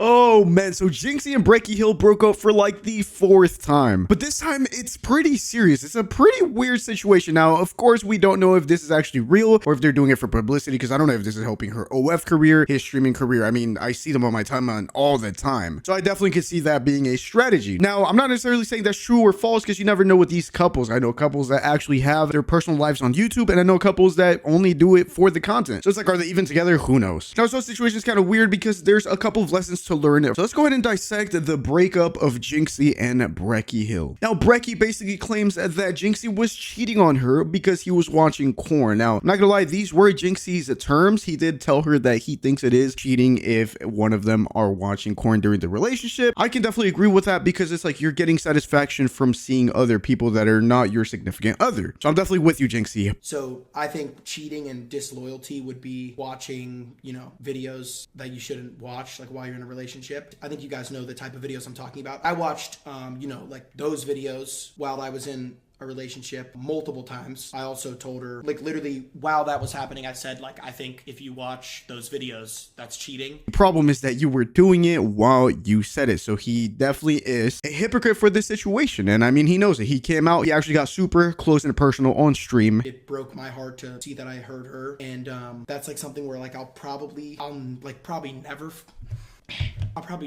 Oh man, so Jynxzi and Breckie Hill broke up for like the 4th time. But this time it's pretty serious. It's a pretty weird situation. Now, of course, we don't know if this is actually real or if they're doing it for publicity, because I don't know if this is helping her OF career, his streaming career. I mean, I see them on my timeline all the time. So I definitely could see that being a strategy. Now, I'm not necessarily saying that's true or false, because you never know with these couples. I know couples that actually have their personal lives on YouTube, and I know couples that only do it for the content. So it's like, are they even together? Who knows? Now, so the situation is kind of weird because there's a couple of lessons to learn. So let's go ahead and dissect the breakup of Jynxzi and Breckie Hill. Now, Breckie basically claims that Jynxzi was cheating on her because he was watching corn. Now, I'm not gonna lie, these were Jynxzi's terms. He did tell her that he thinks it is cheating if one of them are watching corn during the relationship. I can definitely agree with that, because it's like you're getting satisfaction from seeing other people that are not your significant other. So I'm definitely with you, Jynxzi. So I think cheating and disloyalty would be watching, videos that you shouldn't watch, like while you're in a relationship. I think you guys know the type of videos I'm talking about. I watched, like those videos while I was in a relationship multiple times. I also told her, like, literally while that was happening, I said, like, I think if you watch those videos, that's cheating. The problem is that you were doing it while you said it. So he definitely is a hypocrite for this situation. And I mean, he knows it. He came out, he actually got super close and personal on stream. It broke my heart to see that I hurt her. And that's like something where like I'll probably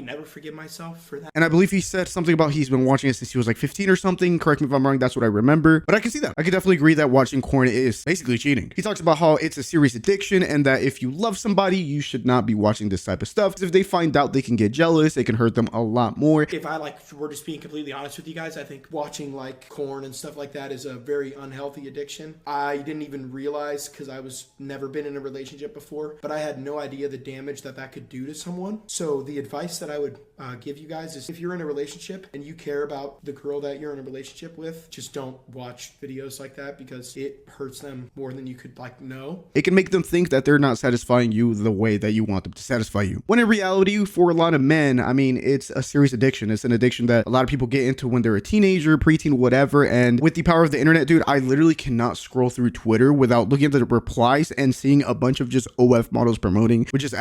never forgive myself for that. And I believe he said something about he's been watching it since he was like 15 or something. Correct me if I'm wrong. That's what I remember. But I can see that. I can definitely agree that watching corn is basically cheating. He talks about how it's a serious addiction and that if you love somebody, you should not be watching this type of stuff. If they find out, they can get jealous. It can hurt them a lot more. If I were just being completely honest with you guys, I think watching like corn and stuff like that is a very unhealthy addiction. I didn't even realize, because I was never been in a relationship before, but I had no idea the damage that could do to someone. So the advice that I would give you guys is, if you're in a relationship and you care about the girl that you're in a relationship with, just don't watch videos like that, because it hurts them more than you could know. It can make them think that they're not satisfying you the way that you want them to satisfy you. When in reality, for a lot of men, I mean, it's a serious addiction. It's an addiction that a lot of people get into when they're a teenager, preteen, whatever. And with the power of the internet, dude, I literally cannot scroll through Twitter without looking at the replies and seeing a bunch of just OF models promoting, which is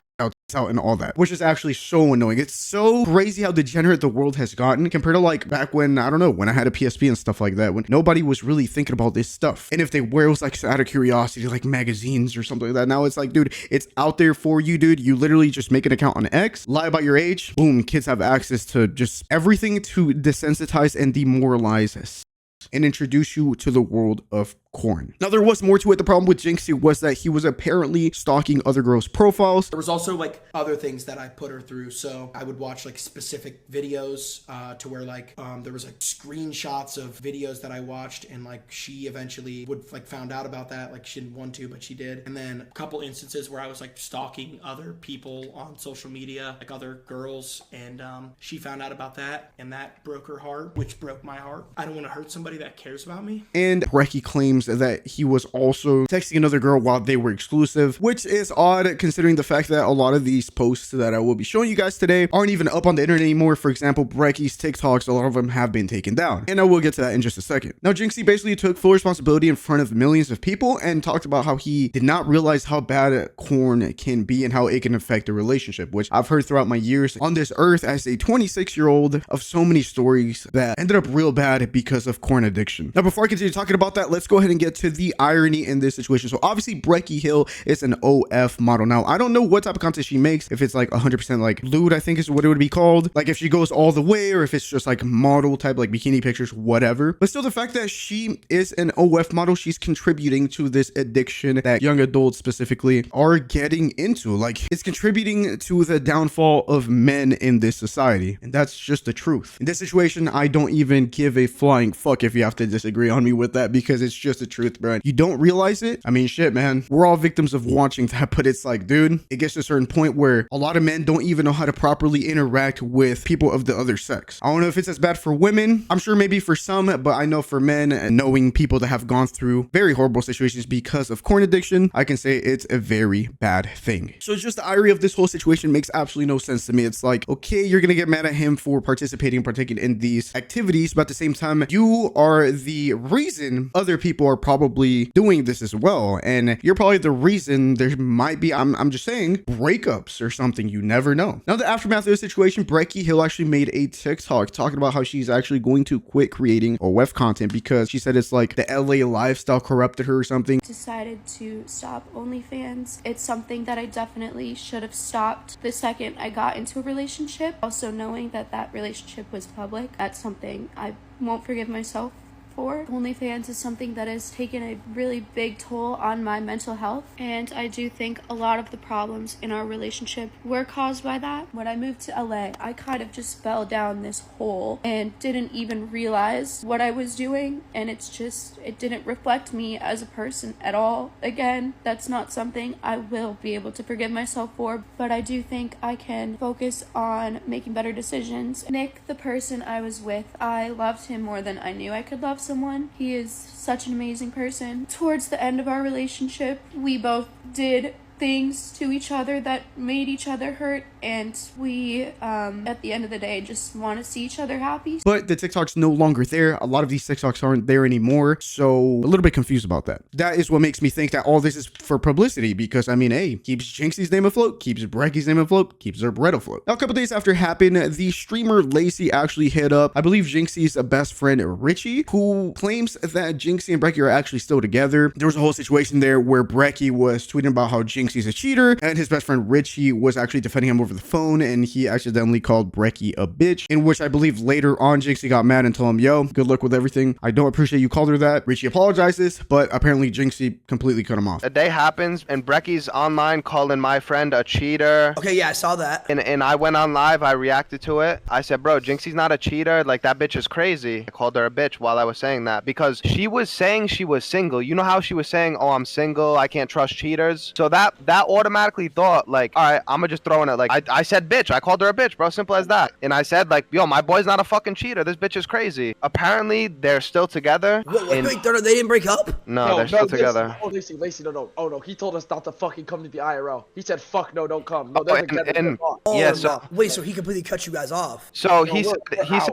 out and all that, which is actually so annoying. It's so crazy how degenerate the world has gotten compared to like back when, I don't know, when I had a PSP and stuff like that, when nobody was really thinking about this stuff. And if they were, it was like out of curiosity, like magazines or something like that. Now it's like, dude, it's out there for you, dude. You literally just make an account on X, lie about your age, boom, kids have access to just everything to desensitize and demoralize and introduce you to the world of corn. Now, there was more to it. The problem with Jynxzi was that he was apparently stalking other girls' profiles. There was also like other things that I put her through. So I would watch like specific videos to where like there was like screenshots of videos that I watched, and like she eventually would like found out about that. Like she didn't want to, but she did. And then a couple instances where I was like stalking other people on social media, like other girls, and she found out about that, and that broke her heart, which broke my heart. I don't want to hurt somebody that cares about me. And Breckie claims that he was also texting another girl while they were exclusive, which is odd considering the fact that a lot of these posts that I will be showing you guys today aren't even up on the internet anymore. For example, Breckie's TikToks, a lot of them have been taken down, and I will get to that in just a second. Now, Jynxzi basically took full responsibility in front of millions of people and talked about how he did not realize how bad corn can be and how it can affect a relationship, which I've heard throughout my years on this earth as a 26-year-old of so many stories that ended up real bad because of corn addiction. Now, before I continue talking about that, let's go ahead and get to the irony in this situation. So obviously Breckie Hill is an OF model. Now, I don't know what type of content she makes, if it's like 100% like lewd, I think is what it would be called, like if she goes all the way, or if it's just like model type, like bikini pictures, whatever. But still, the fact that she is an OF model, she's contributing to this addiction that young adults specifically are getting into. Like, it's contributing to the downfall of men in this society, and that's just the truth. In this situation, I don't even give a flying fuck if you have to disagree on me with that, because it's just the truth, bro. You don't realize it. I mean, shit, man, we're all victims of watching that, but it's like, dude, it gets to a certain point where a lot of men don't even know how to properly interact with people of the other sex. I don't know if it's as bad for women. I'm sure maybe for some, but I know for men, and knowing people that have gone through very horrible situations because of corn addiction, I can say it's a very bad thing. So it's just the irony of this whole situation makes absolutely no sense to me. It's like, okay, you're gonna get mad at him for partaking in these activities, but at the same time, you are the reason other people people are probably doing this as well. And you're probably the reason there might be, I'm just saying, breakups or something. You never know. Now, the aftermath of the situation, Breckie Hill actually made a TikTok talking about how she's actually going to quit creating OF content because she said it's like the LA lifestyle corrupted her or something. Decided to stop OnlyFans. It's something that I definitely should have stopped the second I got into a relationship. Also knowing that that relationship was public, that's something I won't forgive myself for. OnlyFans is something that has taken a really big toll on my mental health, and I do think a lot of the problems in our relationship were caused by that. When I moved to LA, I kind of just fell down this hole and didn't even realize what I was doing, and it didn't reflect me as a person at all. Again, that's not something I will be able to forgive myself for, but I do think I can focus on making better decisions. Nick, the person I was with, I loved him more than I knew I could love someone. He is such an amazing person. Towards the end of our relationship, we both did things to each other that made each other hurt, and we at the end of the day just want to see each other happy. But the TikTok's no longer there. A lot of these TikToks aren't there anymore, so a little bit confused about that. That is what makes me think that all this is for publicity, because I mean, hey, keeps Jynxzi's name afloat, keeps Breckie's name afloat, keeps their bread afloat. Now, a couple days after it happened, the streamer Lacy actually hit up, I believe, Jynxzi's best friend Richie, who claims that Jynxzi and Breckie are actually still together. There was a whole situation there where Breckie was tweeting about how Jynxzi's a cheater, and his best friend Richie was actually defending him over the phone, and he accidentally called Breckie a bitch, in which I believe later on Jynxzi got mad and told him, yo, good luck with everything. I don't appreciate you called her that. Richie apologizes, but apparently Jynxzi completely cut him off. A day happens, and Breckie's online calling my friend a cheater. Okay, yeah, I saw that. And I went on live, I reacted to it. I said, bro, Jynxzi's not a cheater. Like, that bitch is crazy. I called her a bitch while I was saying that, because she was saying she was single. You know how she was saying, oh, I'm single, I can't trust cheaters? So that automatically thought, like, all right, I'm gonna just throw in it. Like, I said bitch. I called her a bitch, bro. Simple as that. And I said, like, yo, my boy's not a fucking cheater. This bitch is crazy. Apparently, they're still together. Wait, they didn't break up? No, they're still together. Oh, Lacy, no. Oh, no. He told us not to fucking come to the IRL. He said, fuck no, don't come. No, they're together. Yeah, so... Wait, so he completely cut you guys off? So he said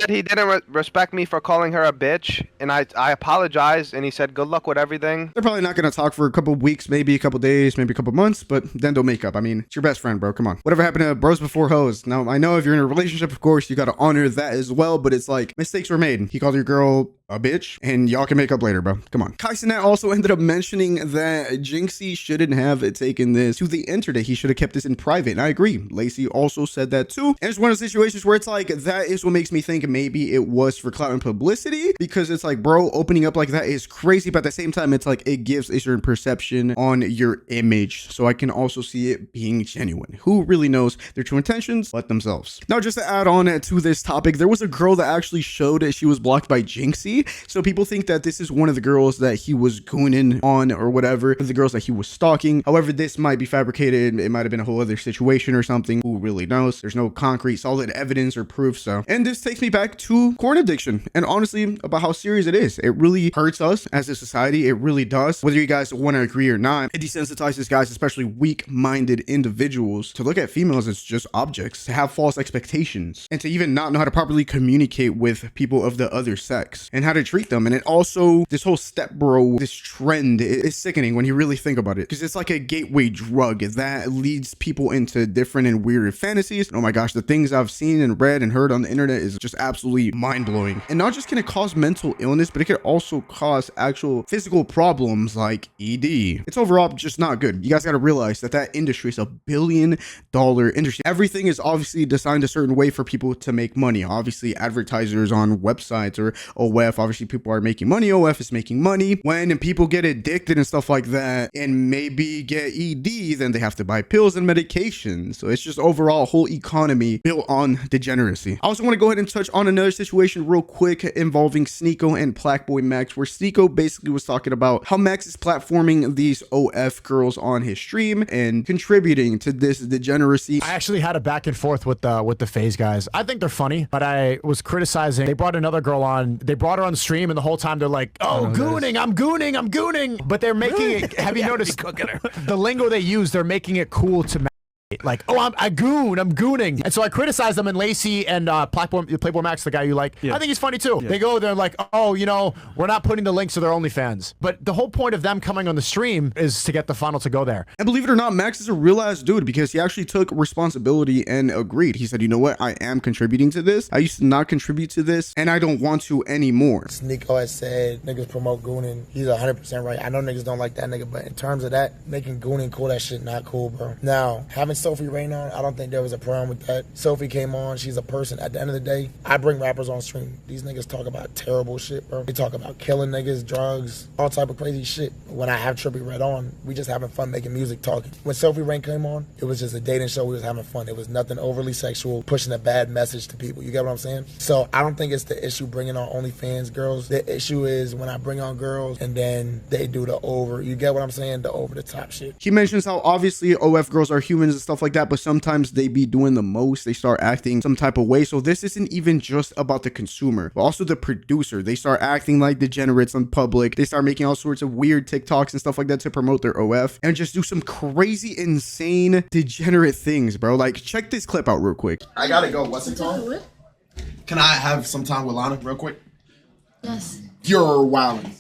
he didn't respect me for calling her a bitch, and I apologized, and he said, good luck with everything. They're probably not going to talk for a couple weeks, maybe a couple days, maybe a couple months, but then they'll make up. I mean, it's your best friend, bro. Come on. Whatever happened to bros before hoes? Now, I know if you're in a relationship, of course, you got to honor that as well, but it's like, mistakes were made. He called your girl a bitch, and y'all can make up later, bro. Come on. Kaisenet also ended up mentioning that Jynxzi shouldn't have taken this to the internet. He should have kept this in private, and I agree. Lacy also said that too, and it's one of those situations where it's like, that is what makes me think maybe it was for clout and publicity, because it's like, bro, opening up like that is crazy, but at the same time, it's like, it gives a certain perception on your image, so I can also see it being genuine. Who really knows their true intentions but themselves? Now, just to add on to this topic, there was a girl that actually showed that she was blocked by Jynxzi. So people think that this is one of the girls that he was gooning on or whatever, the girls that he was stalking. However, this might be fabricated. It might have been a whole other situation or something. Who really knows? There's no concrete, solid evidence or proof. So, and this takes me back to porn addiction, and honestly, about how serious it is. It really hurts us as a society. It really does. Whether you guys want to agree or not, it desensitizes guys, especially weak-minded individuals, to look at females as just objects, to have false expectations, and to even not know how to properly communicate with people of the other sex and how to treat them. And it also, this whole step bro, this trend is sickening when you really think about it, because it's like a gateway drug that leads people into different and weird fantasies. Oh my gosh, the things I've seen and read and heard on the internet is just absolutely mind-blowing. And not just can it cause mental illness, but it could also cause actual physical problems like ED. It's overall just not good. You guys got to realize that that industry is $1 billion industry. Everything is obviously designed a certain way for people to make money. Obviously, advertisers on websites or OF, obviously people are making money. OF is making money. When people get addicted and stuff like that and maybe get ED, then they have to buy pills and medications. So it's just overall a whole economy built on degeneracy. I also want to go ahead and touch on another situation real quick involving Sneako and PlaqueBoyMax, where Sneako basically was talking about how Max is platforming these OF girls on his stream and contributing to this degeneracy. I actually had a back and forth with the FaZe guys. I think they're funny, but I was criticizing. They brought another girl on. They brought her on stream, and the whole time they're like, "Oh, gooning, I'm gooning, I'm gooning." But they're making it. Have you noticed the lingo they use? They're making it cool to Like, oh, I'm gooning. And so I criticized them, and Lacy and PlaqueBoyMax, the guy you like, I think he's funny too. They go there like, oh, you know, we're not putting the links to their OnlyFans. But the whole point of them coming on the stream is to get the funnel to go there. And believe it or not, Max is a real ass dude because he actually took responsibility and agreed. He said, you know what? I am contributing to this. I used to not contribute to this, and I don't want to anymore. Sneako has said niggas promote gooning. He's 100% right. I know niggas don't like that nigga, but in terms of that, making gooning cool, that shit not cool, bro. Now, having Sophie Rain on, I don't think there was a problem with that. Sophie came on. She's a person. At the end of the day, I bring rappers on stream. These niggas talk about terrible shit, bro. They talk about killing niggas, drugs, all type of crazy shit. When I have Trippie Redd on, we just having fun making music, talking. When Sophie Rain came on, it was just a dating show. We was having fun. It was nothing overly sexual, pushing a bad message to people. You get what I'm saying? So I don't think it's the issue bringing on OnlyFans girls. The issue is when I bring on girls and then they do the over. You get what I'm saying? The over the top shit. He mentions how obviously OF girls are humans and stuff like that, but sometimes they be doing the most. They start acting some type of way. So this isn't even just about the consumer, but also the producer. They start acting like degenerates in public. They start making all sorts of weird TikToks and stuff like that to promote their OF and just do some crazy, insane, degenerate things, bro. Like, check this clip out real quick. I gotta go. What's it called? Can I have some time with Lana real quick? Yes. You're wildin'.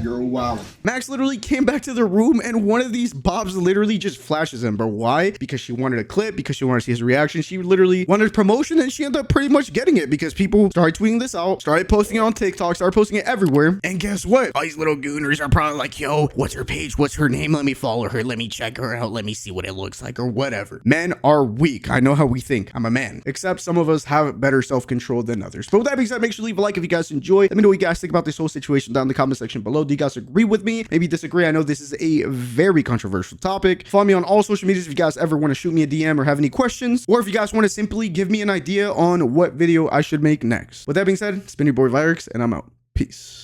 You're wild. Max literally came back to the room and one of these bobs literally just flashes him, bro. Why? Because she wanted a clip, because she wanted to see his reaction. She literally wanted promotion and she ended up pretty much getting it because people started tweeting this out, started posting it on TikTok, started posting it everywhere. And guess what? All these little gooners are probably like, yo, what's her page? What's her name? Let me follow her. Let me check her out. Let me see what it looks like or whatever. Men are weak. I know how we think. I'm a man. Except some of us have better self-control than others. But with that being said, make sure to leave a like if you guys enjoy. Let me know what you guys think about this whole situation down in the comment section below. Do you guys agree with me? Maybe disagree. I know this is a very controversial topic. Follow me on all social medias if you guys ever want to shoot me a DM or have any questions, or if you guys want to simply give me an idea on what video I should make next. With that being said, it's been your boy Virux, and I'm out. Peace.